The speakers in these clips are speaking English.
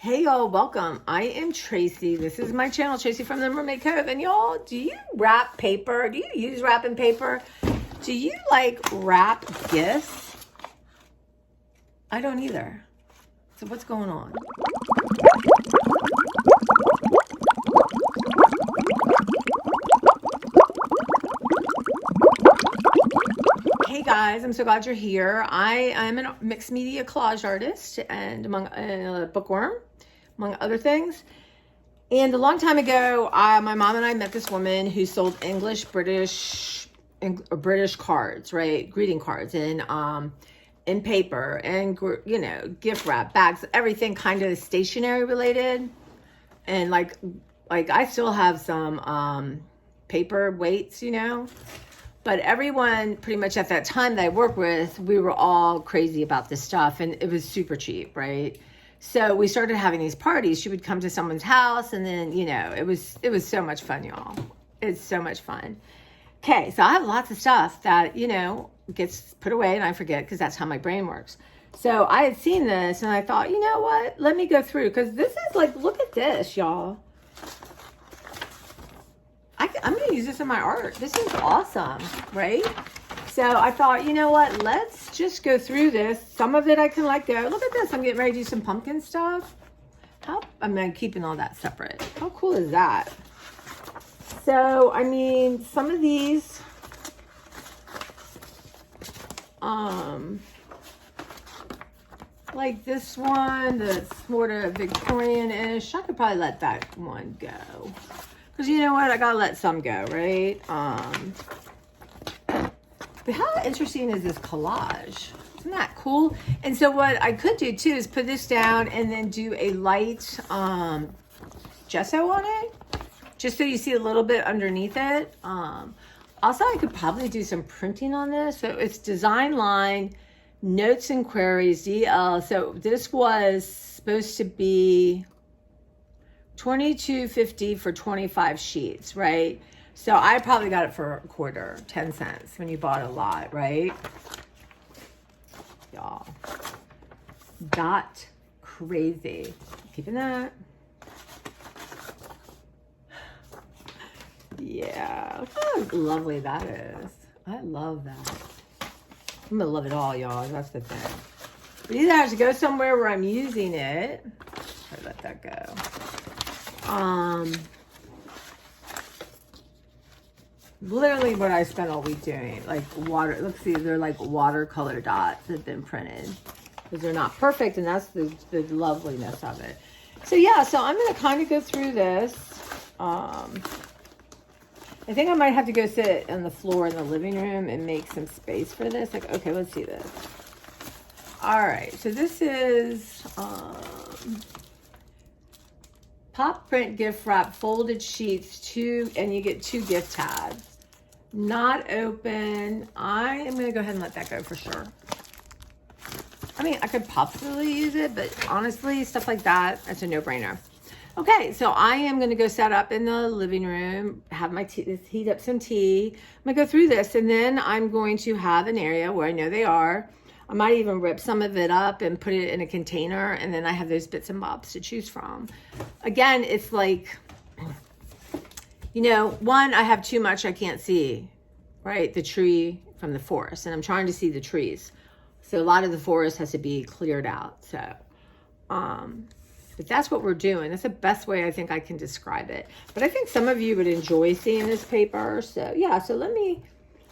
Hey y'all, welcome. I am Tracy. This is my channel, Tracy from the Mermaid Cove. And y'all, do you wrap paper? Do you use wrapping paper? Do you like wrap gifts? I don't either. So what's going on? Hey guys, I'm so glad you're here. I am a mixed media collage artist and among a bookworm, among other things. And a long time ago, my mom and I met this woman who sold British cards, right? Greeting cards in paper and, you know, gift wrap, bags, everything kind of stationery related. And like I still have some paper weights, you know. But everyone pretty much at that time that I worked with, we were all crazy about this stuff and it was super cheap, right? So we started having these parties. She would come to someone's house and then, you know, it was so much fun, y'all. It's so much fun. Okay, so I have lots of stuff that, you know, gets put away and I forget because that's how my brain works. So I had seen this and I thought, you know what? Let me go through because this is like, look at this, y'all. I'm going to use this in my art. This is awesome, right? So I thought, you know what? Let's just go through this. Some of it I can let go. Look at this. I'm getting ready to do some pumpkin stuff. I'm keeping all that separate. How cool is that? So, I mean, some of these, like this one that's more of Victorian-ish. I could probably let that one go. Because you know what? I gotta let some go, right? But how interesting is this collage? Isn't that cool? And so what I could do too is put this down and then do a light gesso on it. Just so you see a little bit underneath it. Also, I could probably do some printing on this. So it's Design Line, Notes and Queries, DL. So this was supposed to be $22.50 for 25 sheets, right? So I probably got it for a quarter, 10 cents when you bought a lot, right? Y'all, got crazy. Keeping that. Yeah, look how lovely that is. I love that. I'm gonna love it all, y'all. That's the thing. But either I have to go somewhere where I'm using it. Try to let that go. Literally what I spent all week doing, like water. Let's see, they're like watercolor dots that have been printed because they're not perfect, and that's the loveliness of it. So yeah, so I'm gonna kind of go through this. I think I might have to go sit on the floor in the living room and make some space for this. Like, okay, let's see this. All right, so this is Pop Print gift wrap, folded sheets, and you get 2 gift tabs. Not open. I am going to go ahead and let that go for sure. I mean, I could possibly use it, but honestly, stuff like that, it's a no-brainer. Okay, so I am going to go set up in the living room, have my tea, heat up some tea. I'm going to go through this, and then I'm going to have an area where I know they are. I might even rip some of it up and put it in a container, and then I have those bits and bobs to choose from. Again, it's like, you know, one, I have too much I can't see, right? The tree from the forest, and I'm trying to see the trees. So a lot of the forest has to be cleared out. So, but that's what we're doing. That's the best way I think I can describe it. But I think some of you would enjoy seeing this paper. So yeah, so let me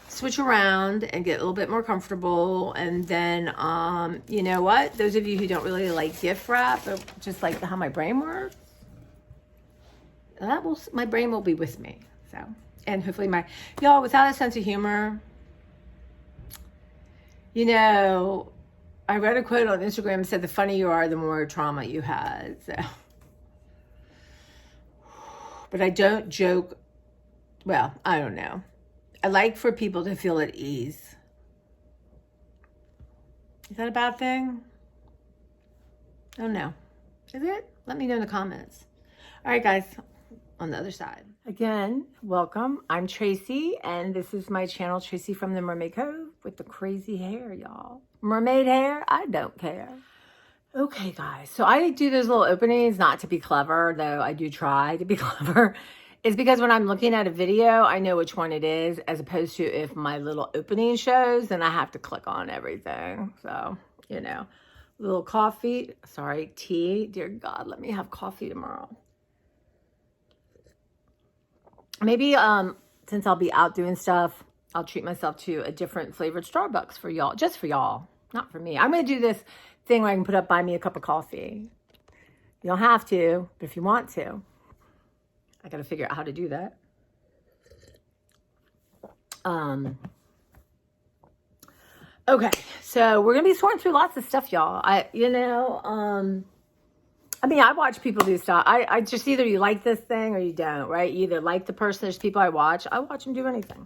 switch around and get a little bit more comfortable. And then, you know what? Those of you who don't really like gift wrap, but just like how my brain works, my brain will be with me. So, and hopefully y'all, without a sense of humor, you know, I read a quote on Instagram that said, the funnier you are, the more trauma you had. So, but I don't joke. Well, I don't know. I like for people to feel at ease. Is that a bad thing? I don't know. Is it? Let me know in the comments. All right, guys, on the other side. Again, welcome. I'm Tracy, and this is my channel, Tracy from the Mermaid Cove, with the crazy hair, y'all. Mermaid hair? I don't care. Okay, guys. So I do those little openings, not to be clever, though I do try to be clever. Is because when I'm looking at a video, I know which one it is, as opposed to if my little opening shows, then I have to click on everything. So, you know, little coffee, sorry, tea. Dear God, let me have coffee tomorrow. Maybe since I'll be out doing stuff, I'll treat myself to a different flavored Starbucks for y'all, just for y'all, not for me. I'm going to do this thing where I can put up, buy me a cup of coffee. You don't have to, but if you want to, I got to figure out how to do that. Okay, so we're going to be sorting through lots of stuff, y'all. I mean, I watch people do stuff. I just, either you like this thing or you don't, right? You either like the person. There's people I watch them do anything.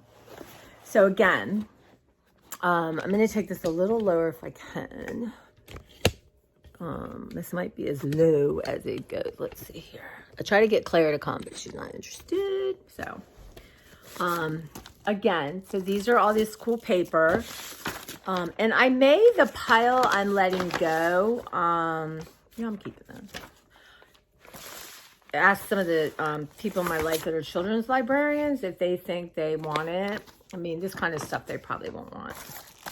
So again, I'm going to take this a little lower if I can. This might be as low as it goes. Let's see here. I try to get Claire to come, but she's not interested. So, again, so these are all this cool paper. And I made the pile I'm letting go. I'm keeping them. I asked some of the people in my life that are children's librarians if they think they want it. I mean, this kind of stuff they probably won't want.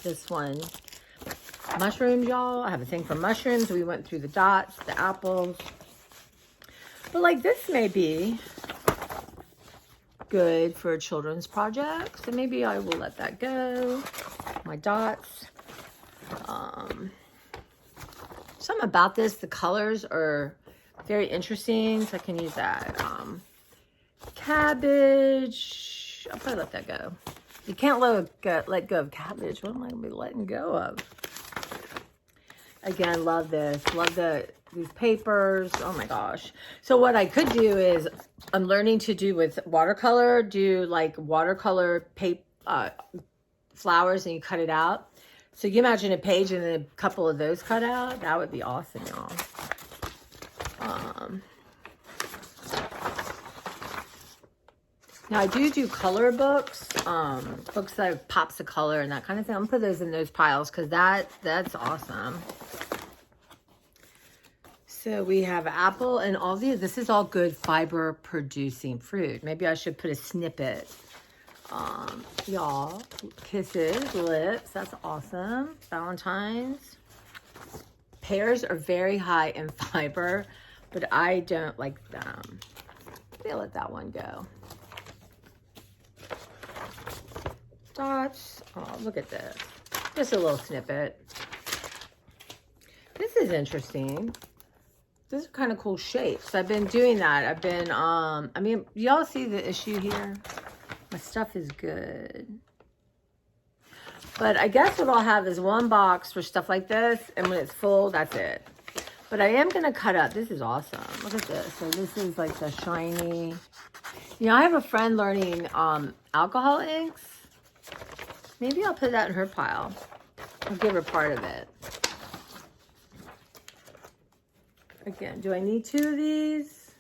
This one. Mushrooms, y'all. I have a thing for mushrooms. We went through the dots, the apples. But like this may be good for a children's project. So maybe I will let that go. My dots. Something about this, the colors are very interesting. So I can use that. Cabbage. I'll probably let that go. You can't let go of cabbage. What am I going to be letting go of? Again, love this. Love these papers. Oh my gosh. So what I could do is, I'm learning to do with watercolor, do like watercolor flowers, and you cut it out. So you imagine a page and then a couple of those cut out. That would be awesome, y'all. Now I do color books, books that have pops of color and that kind of thing. I'm gonna put those in those piles because that's awesome. So we have apple and all these. This is all good fiber producing fruit. Maybe I should put a snippet. Y'all, kisses, lips. That's awesome. Valentine's. Pears are very high in fiber, but I don't like them. Maybe I'll let that one go. Dots. Oh, look at this. Just a little snippet. This is interesting. These are kind of cool shapes. I've been doing that. I've been, I mean, y'all see the issue here? My stuff is good. But I guess what I'll have is one box for stuff like this. And when it's full, that's it. But I am going to cut up. This is awesome. Look at this. So this is like the shiny. You know, I have a friend learning alcohol inks. Maybe I'll put that in her pile. I'll give her part of it. Again, do I need 2 of these?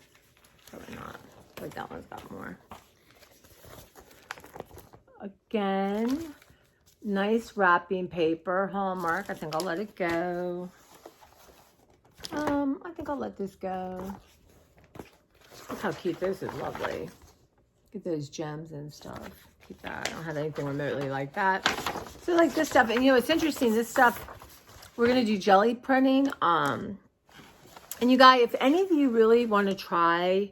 Probably not. Like that one's got more. Again, nice wrapping paper, Hallmark. I think I'll let it go. I think I'll let this go. Look how cute this is. Lovely. Get those gems and stuff. Keep that. I don't have anything remotely like that. So like this stuff, and you know, it's interesting. This stuff, we're gonna do jelly printing. And you guys, if any of you really want to try,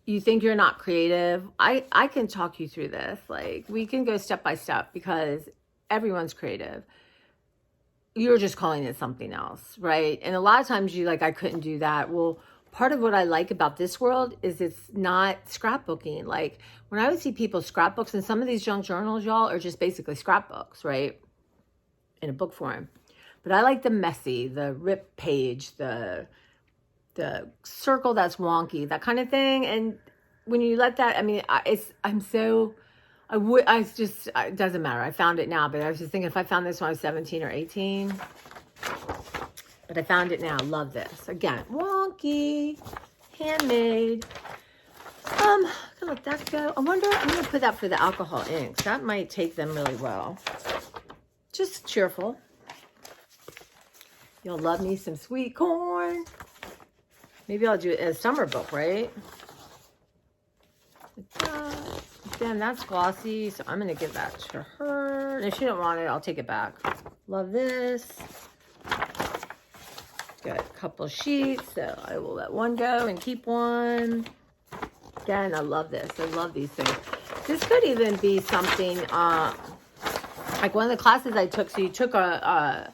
you think you're not creative, I can talk you through this. Like, we can go step by step because everyone's creative. You're just calling it something else, right? And a lot of times you like, I couldn't do that. Well, part of what I like about this world is it's not scrapbooking. Like, when I would see people scrapbooks, and some of these junk journals, y'all, are just basically scrapbooks, right? In a book form. But I like the messy, the rip page, the circle that's wonky, that kind of thing. And when you let that, I mean, it doesn't matter. I found it now, but I was just thinking if I found this when I was 17 or 18, but I found it now. Love this. Again, wonky, handmade. I'm gonna let that go. I wonder, I'm gonna put that for the alcohol inks. That might take them really well. Just cheerful. You'll love me some sweet corn. Maybe I'll do it as a summer book, right? Again, that's glossy, so I'm going to give that to her. And if she don't want it, I'll take it back. Love this. Got a couple sheets, so I will let one go and keep one. Again, I love this. I love these things. This could even be something, like one of the classes I took, so you took a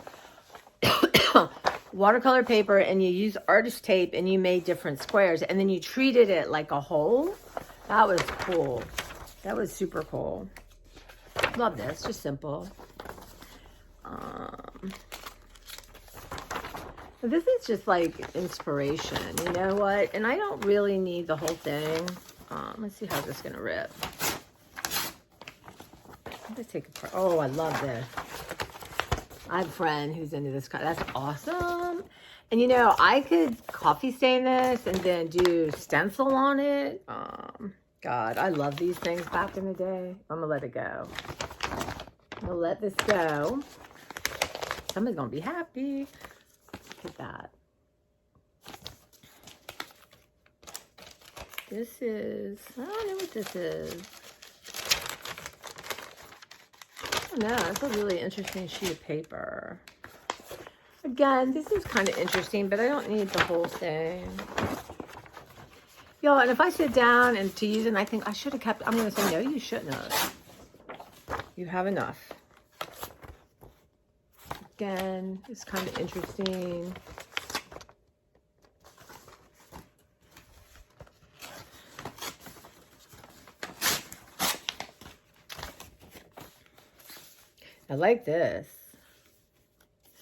watercolor paper and you used artist tape and you made different squares and then you treated it like a whole. That was cool. That was super cool. Love this. Just simple. This is just like inspiration. You know what? And I don't really need the whole thing. Let's see how this is going to rip. Let's take a... Oh, I love this. I have a friend who's into this. That's awesome. And you know, I could coffee stain this and then do stencil on it. God, I love these things back in the day. I'm gonna let it go. I'm gonna let this go. Somebody's gonna be happy. Look at that. This is, I don't know what this is. No, it's a really interesting sheet of paper. Again, this is kind of interesting, but I don't need the whole thing. Yo, and if I sit down and to use it, and I think I should have kept, I'm going to say, no, you shouldn't have. You have enough. Again, it's kind of interesting. I like this.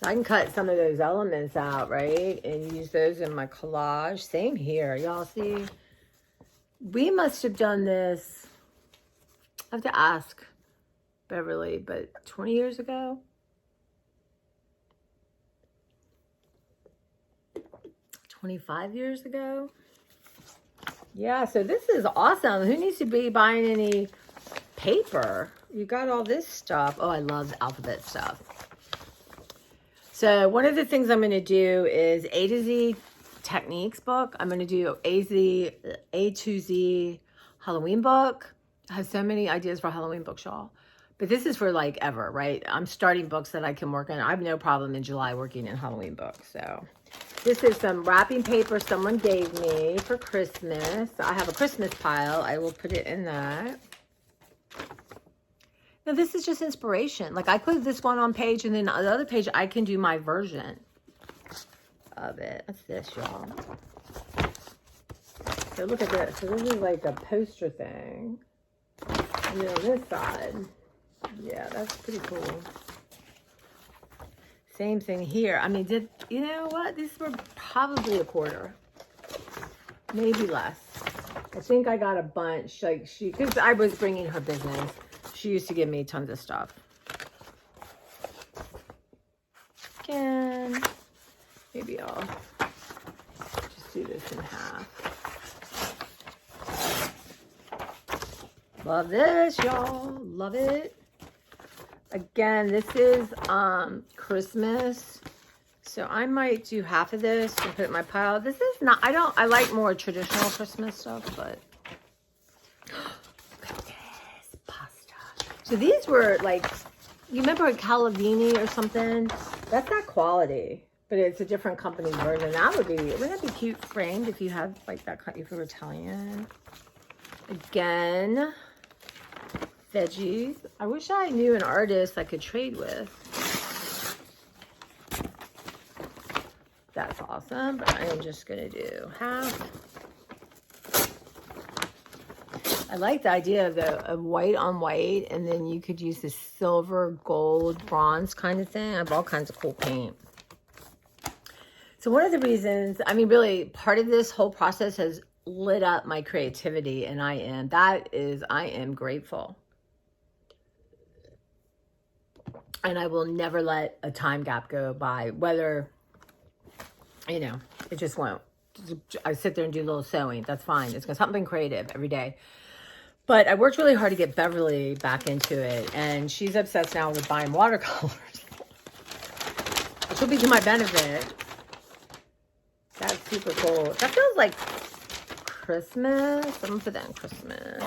So I can cut some of those elements out, right? And use those in my collage. Same here. Y'all see? We must have done this, I have to ask Beverly, but 20 years ago? 25 years ago? Yeah, so this is awesome. Who needs to be buying any paper? You got all this stuff. Oh, I love the alphabet stuff. So one of the things I'm going to do is A to Z Techniques book. I'm going to do A to Z Halloween book. I have so many ideas for Halloween books, y'all. But this is for like ever, right? I'm starting books that I can work on. I have no problem in July working in Halloween books. So this is some wrapping paper someone gave me for Christmas. I have a Christmas pile. I will put it in that. Now, this is just inspiration. Like, I put this one on page, and then on the other page, I can do my version of it. What's this, y'all? So, look at this. So, this is like a poster thing. And then on this side, yeah, that's pretty cool. Same thing here. I mean, you know what? These were probably a quarter. Maybe less. I think I got a bunch. Like, because I was bringing her business. She used to give me tons of stuff. Again, maybe I'll just do this in half. Love this, y'all. Love it. Again, this is Christmas. So I might do half of this and put it in my pile. This is not, I like more traditional Christmas stuff, but so these were like, you remember a Calavini or something? That's that quality, but it's a different company version. Wouldn't that be cute framed if you had like that, if you were Italian? Again, veggies. I wish I knew an artist I could trade with. That's awesome, but I am just gonna do half. I like the idea of the white on white, and then you could use this silver, gold, bronze kind of thing. I have all kinds of cool paint. So one of the reasons, I mean, really, part of this whole process has lit up my creativity, and I am grateful. And I will never let a time gap go by, whether, you know, it just won't. I sit there and do a little sewing. That's fine. It's something creative every day. But I worked really hard to get Beverly back into it. And she's obsessed now with buying watercolors. which will be to my benefit. That's super cool. That feels like Christmas. I'm gonna put that in Christmas.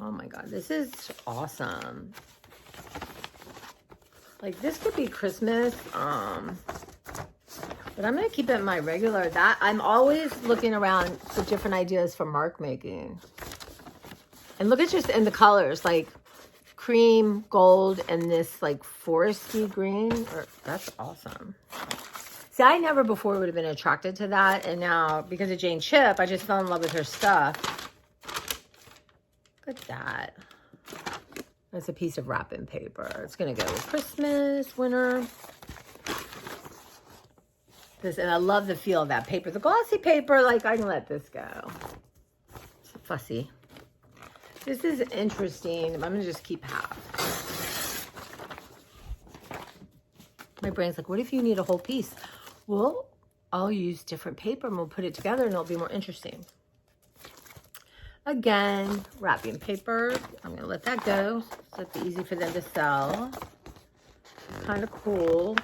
Oh my God, this is awesome. Like this could be Christmas. But I'm gonna keep it in my regular. That I'm always looking around for different ideas for mark making. And look at just in the colors, like cream, gold, and this like foresty green. That's awesome. See, I never before would have been attracted to that. And now, because of Jane Chip, I just fell in love with her stuff. Look at that. That's a piece of wrapping paper. It's going to go with Christmas, winter. This, and I love the feel of that paper. The glossy paper, like, I can let this go. It's fussy. This is interesting. I'm going to just keep half. My brain's like, what if you need a whole piece? Well, I'll use different paper and we'll put it together and it'll be more interesting. Again, wrapping paper. I'm going to let that go so it's easy for them to sell. Kind of cool.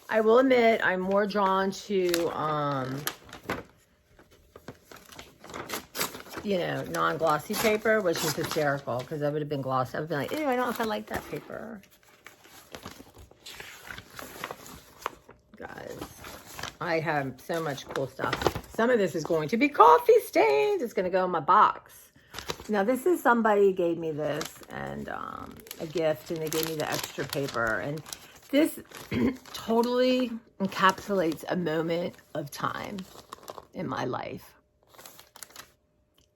I will admit I'm more drawn to, you know, non-glossy paper, which is hysterical because I would have been glossy. I would have been like, ew, I don't know if I like that paper. Guys, I have so much cool stuff. Some of this is going to be coffee stains. It's going to go in my box. Now, this is somebody gave me this and a gift, and they gave me the extra paper. And this totally encapsulates a moment of time in my life.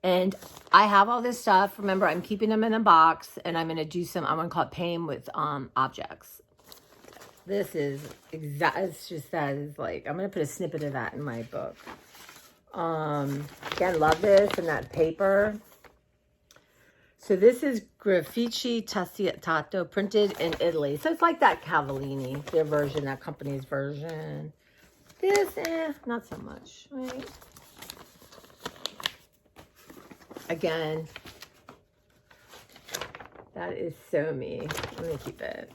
And I have all this stuff. Remember, I'm keeping them in a box, and I'm going to do some, I'm going to call it paint with objects. This is it's just that is like, I'm going to put a snippet of that in my book. Again, love this and that paper. So this is Grafici Tassietato, printed in Italy. So it's like that Cavallini, their version, that company's version. This, not so much, right? Again, that is so me. I'm gonna keep it.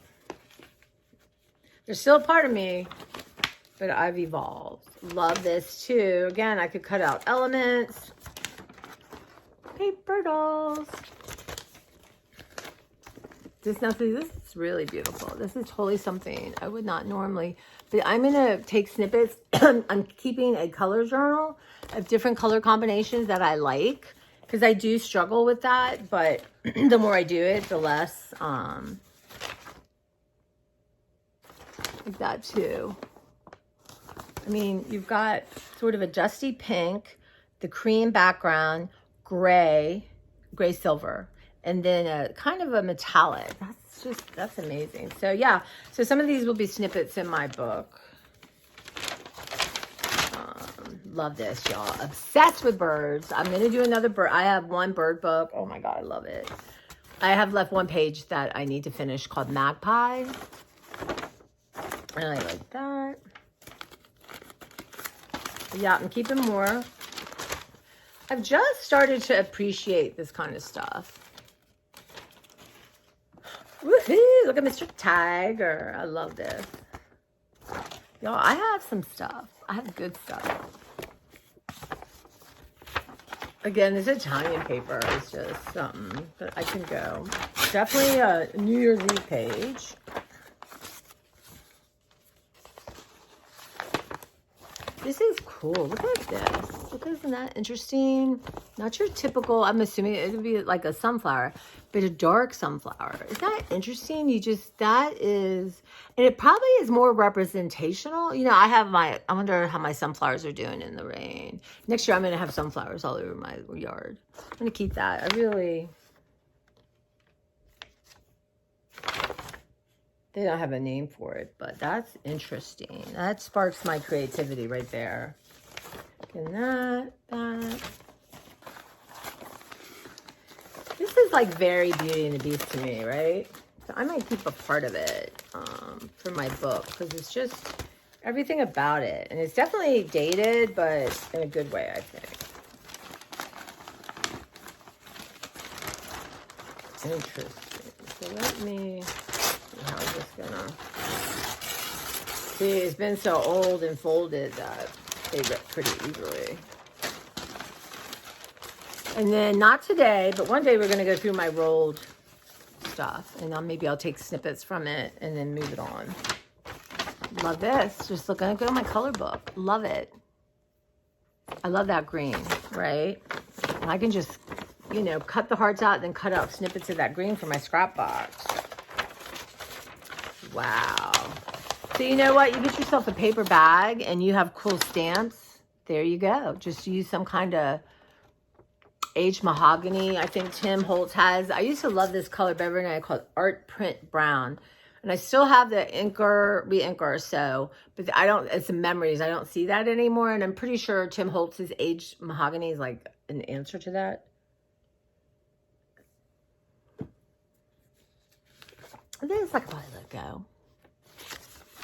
There's still a part of me, but I've evolved. Love this too. Again, I could cut out elements. Paper dolls. This is really beautiful. This is totally something I would not normally, but I'm gonna take snippets. I'm keeping a color journal of different color combinations that I like, because I do struggle with that, but the more I do it, the less, like that too. I mean, you've got sort of a dusty pink, the cream background, gray silver, and then a kind of a metallic. That's amazing. So yeah, so some of these will be snippets in my book. Love this, y'all. Obsessed with birds. I'm going to do another bird. I have one bird book. Oh my God, I love it. I have left one page that I need to finish called Magpie. And I like that. Yeah, I'm keeping more. I've just started to appreciate this kind of stuff. Woohoo! Look at Mr. Tiger. I love this. Y'all, I have some stuff. I have good stuff. Again, this Italian paper is just something that I can go. Definitely a New Year's Eve page. This is cool. Look at this. Look, isn't that interesting? Not your typical, I'm assuming it would be like a sunflower, but a dark sunflower. Is that interesting? That is, and it probably is more representational. You know, I wonder how my sunflowers are doing in the rain. Next year, I'm going to have sunflowers all over my yard. I'm going to keep that. They don't have a name for it, but that's interesting. That sparks my creativity right there. And that. This is like very Beauty and the Beast to me, right? So I might keep a part of it for my book, because it's just everything about it. And it's definitely dated, but in a good way, I think. Interesting. So let me... How is this gonna... See, it's been so old and folded that they rip pretty easily. And then, not today, but one day we're going to go through my rolled stuff. And maybe I'll take snippets from it and then move it on. Love this. Just looking at my color book. Love it. I love that green, right? And I can just, you know, cut the hearts out and then cut out snippets of that green for my scrap box. Wow. So you know what? You get yourself a paper bag and you have cool stamps. There you go. Just use some kind of aged mahogany. I think Tim Holtz has. I used to love this color better than I called Art Print Brown. And I still have the re-inker, so, but I don't, it's memories. I don't see that anymore. And I'm pretty sure Tim Holtz's aged mahogany is like an answer to that. I think it's like a while ago.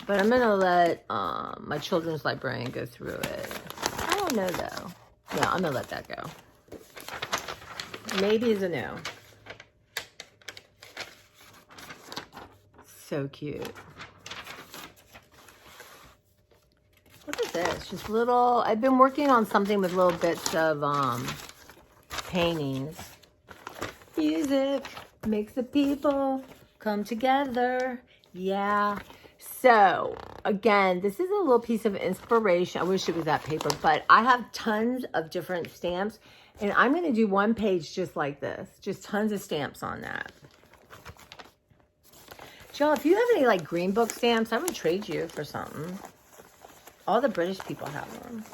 But I'm going to let my children's librarian go through it. I don't know, though. Yeah, I'm going to let that go. Maybe is a no. So cute. Look at this. Just little... I've been working on something with little bits of paintings. Music makes the people come together. Yeah. So, again, this is a little piece of inspiration. I wish it was that paper, but I have tons of different stamps, and I'm going to do one page just like this. Just tons of stamps on that. Y'all, if you have any, like, green book stamps, I would trade you for something. All the British people have them.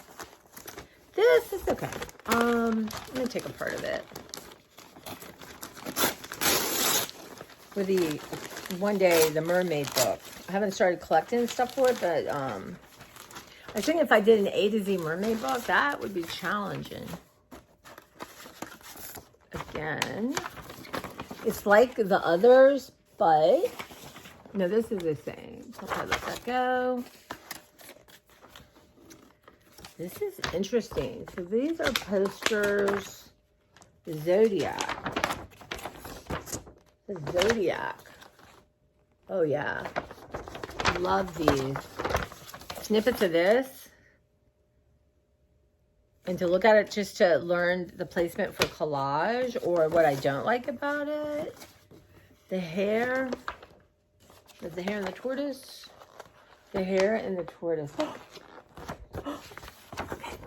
This is okay. I'm going to take a part of it. For the, one day, the mermaid book. I haven't started collecting stuff for it, but I think if I did an A to Z mermaid book, that would be challenging. Again, it's like the others, but no, this is the same. So I'll let that go. This is interesting. So these are posters. The Zodiac. The Zodiac. Oh yeah. Love these. Snippets of this. And to look at it just to learn the placement for collage or what I don't like about it. The hair. Is the hair and the tortoise? The hair and the tortoise. Look. Look at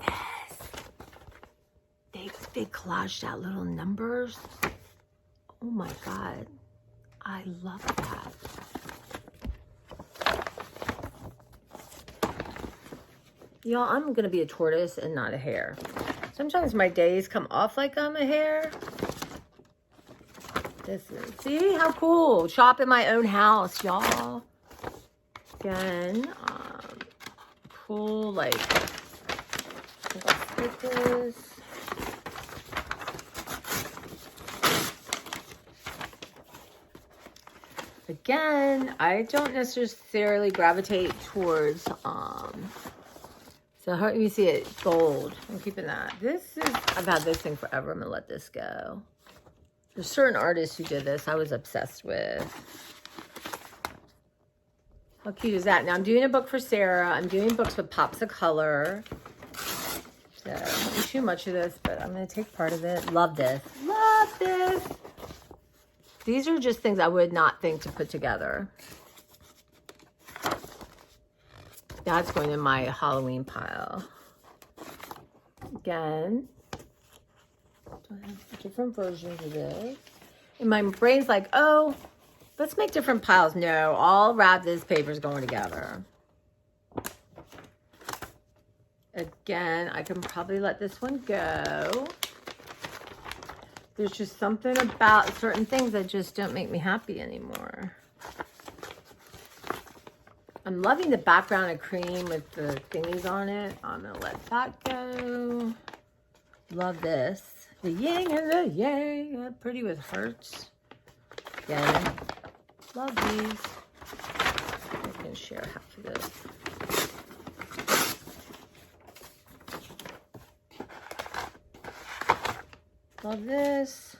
this. They collaged out little numbers. Oh my God. I love that. Y'all, I'm going to be a tortoise and not a hare. Sometimes my days come off like I'm a hare. This is, see how cool. Shop in my own house, y'all. Again, cool, like, look at this. Again, I don't necessarily gravitate towards, so let me see it, gold. I'm keeping that. This is, I've had this thing forever. I'm going to let this go. There's certain artists who did this I was obsessed with. How cute is that? Now, I'm doing a book for Sarah. I'm doing books with pops of color. So, not too much of this, but I'm going to take part of it. Love this. Love this. These are just things I would not think to put together. That's going in my Halloween pile. Again, I have different versions of this. And my brain's like, oh, let's make different piles. No, all wrap this paper's going together. Again, I can probably let this one go. There's just something about certain things that just don't make me happy anymore. I'm loving the background of cream with the thingies on it. I'm going to let that go. Love this. The yin and the yang. Pretty with hearts. Again, love these. I can share half of this. Love this.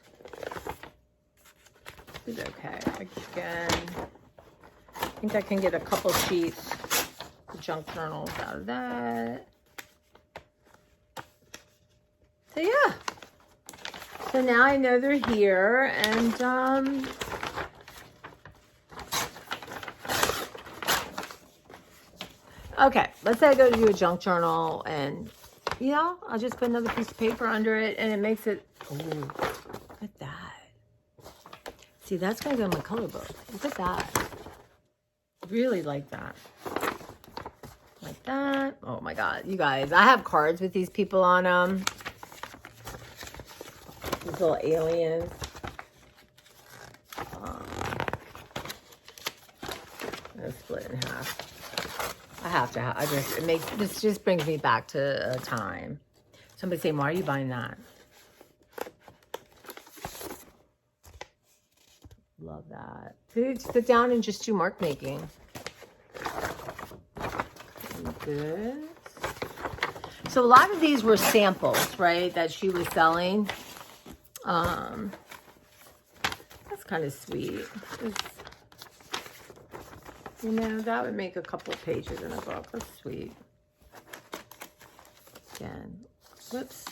It's okay. Again, I think I can get a couple sheets junk journals out of that. So yeah. So now I know they're here, and okay, let's say I go to do a junk journal, and I'll just put another piece of paper under it, and it makes it. Oh, look at that! See, that's gonna go in my color book. Look at that. Really like that. Like that. Oh my God, you guys! I have cards with these people on them. These little aliens. Let's split in half. I have to. This just brings me back to a time. Somebody saying, "Why are you buying that?" Love that. Sit down and just do mark making. Good. So a lot of these were samples, right? That she was selling. That's kind of sweet. That would make a couple pages in a book. That's sweet. Again, whoops.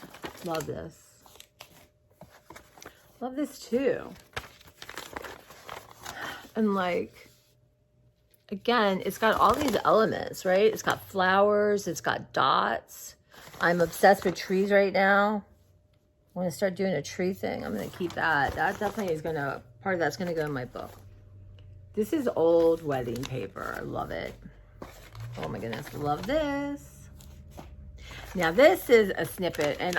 Love this. Love this too. And again, it's got all these elements, right? It's got flowers. It's got dots. I'm obsessed with trees right now. I want to start doing a tree thing. I'm going to keep that. That definitely is part of that's going to go in my book. This is old wedding paper. I love it. Oh my goodness. Love this. Now this is a snippet, and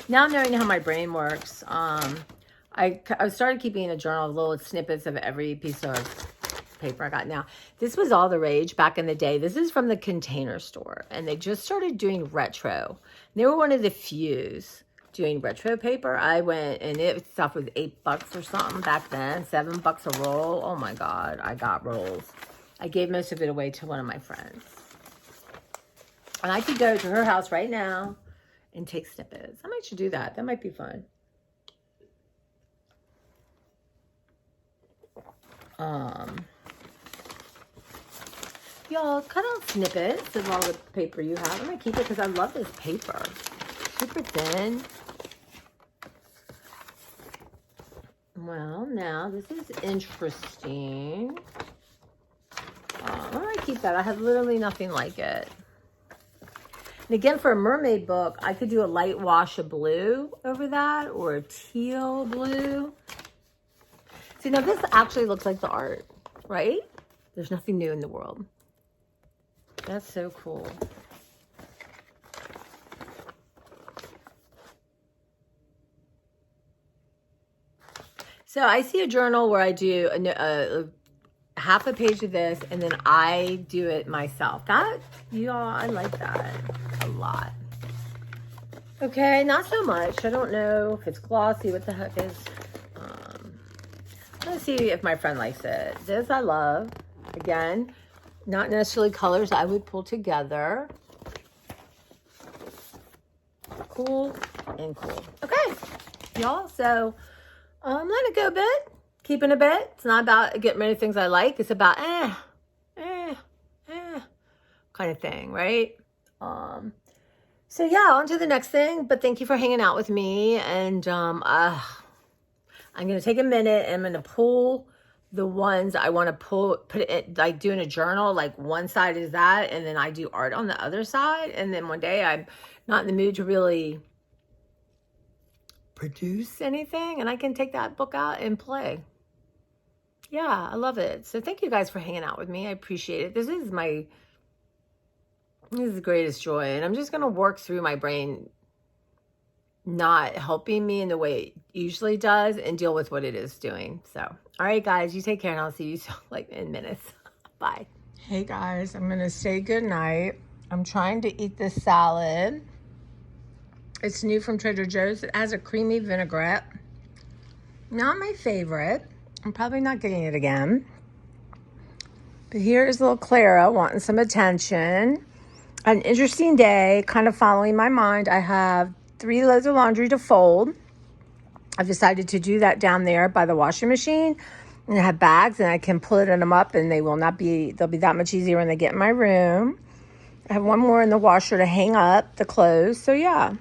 now knowing how my brain works, I started keeping a journal of little snippets of every piece of paper I got. Now, this was all the rage back in the day. This is from the Container Store, and they just started doing retro. They were one of the few doing retro paper. I went, and stuff was $8 or something back then, $7 a roll. Oh my God, I got rolls. I gave most of it away to one of my friends. And I could go to her house right now and take snippets. I might should do that. That might be fun. Y'all, cut out snippets of all the paper you have. I'm going to keep it because I love this paper. Super thin. Well, now this is interesting. I'm going to keep that. I have literally nothing like it. And again, for a mermaid book, I could do a light wash of blue over that, or a teal blue. See, now this actually looks like the art, right? There's nothing new in the world. That's so cool. So I see a journal where I do a half a page of this, and then I do it myself. Y'all, I like that a lot. Okay, not so much. I don't know if it's glossy. What the heck is... Let's see if my friend likes it. This I love. Again, not necessarily colors I would pull together. Cool and cool. Okay, y'all. So letting it go a bit, keeping a bit. It's not about getting rid of things I like. It's about kind of thing, right? So yeah, on to the next thing. But thank you for hanging out with me. And I'm going to take a minute and I'm going to pull the ones I want to put it like doing a journal, like one side is that, and then I do art on the other side. And then one day I'm not in the mood to really produce anything, and I can take that book out and play. Yeah, I love it. So thank you guys for hanging out with me. I appreciate it. This is the greatest joy. And I'm just going to work through my brain not helping me in the way it usually does and deal with what it is doing. So, all right, guys, you take care, and I'll see you in minutes. Bye. Hey, guys, I'm going to say good night. I'm trying to eat this salad. It's new from Trader Joe's. It has a creamy vinaigrette. Not my favorite. I'm probably not getting it again. But here's little Clara wanting some attention. An interesting day, kind of following my mind. I have 3 loads of laundry to fold. I've decided to do that down there by the washing machine. And I have bags, and I can put them up, and they'll be that much easier when they get in my room. I have one more in the washer to hang up the clothes. So yeah.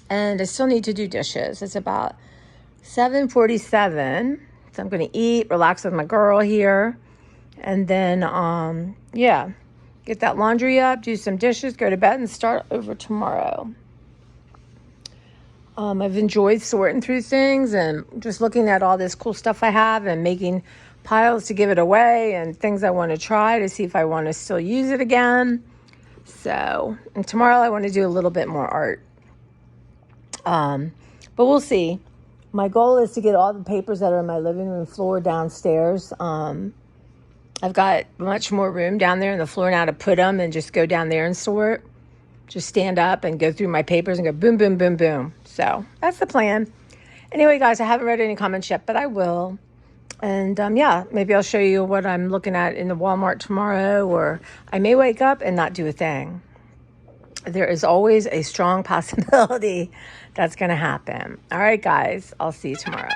And I still need to do dishes. It's about 7:47. So I'm going to eat, relax with my girl here. And then, yeah, get that laundry up, do some dishes, go to bed, and start over tomorrow. I've enjoyed sorting through things and just looking at all this cool stuff I have and making piles to give it away and things I want to try to see if I want to still use it again. So, and tomorrow I want to do a little bit more art. But we'll see. My goal is to get all the papers that are on my living room floor downstairs. I've got much more room down there on the floor now to put them and just go down there and sort. Just stand up and go through my papers and go boom, boom, boom, boom. So that's the plan. Anyway, guys, I haven't read any comments yet, but I will. And yeah, maybe I'll show you what I'm looking at in the Walmart tomorrow, or I may wake up and not do a thing. There is always a strong possibility that's going to happen. All right, guys, I'll see you tomorrow.